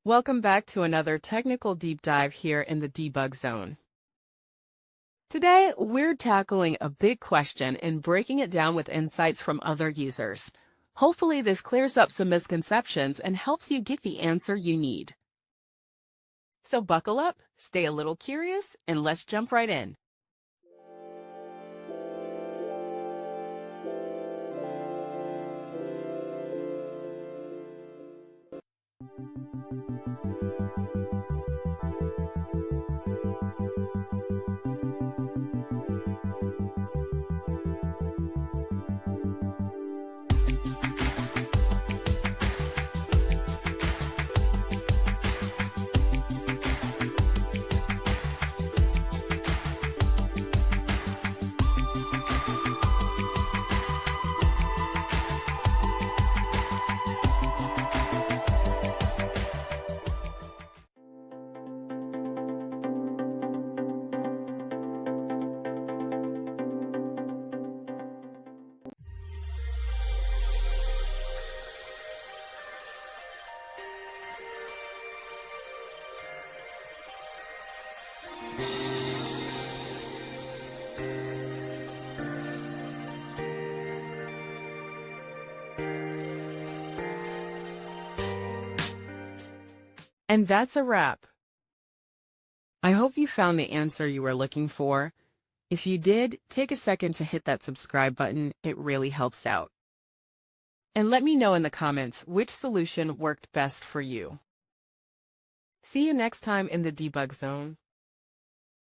Welcome back to another technical deep dive here in the debug zone. Today, we're tackling a big question and breaking it down with insights from other users. Hopefully, this clears up some misconceptions and helps you get the answer you need. So buckle up, stay a little curious, and let's jump right in. And that's a wrap. I hope you found the answer you were looking for. If you did, take a second to hit that subscribe button. It really helps out. And let me know in the comments which solution worked best for you. See you next time in the debug zone.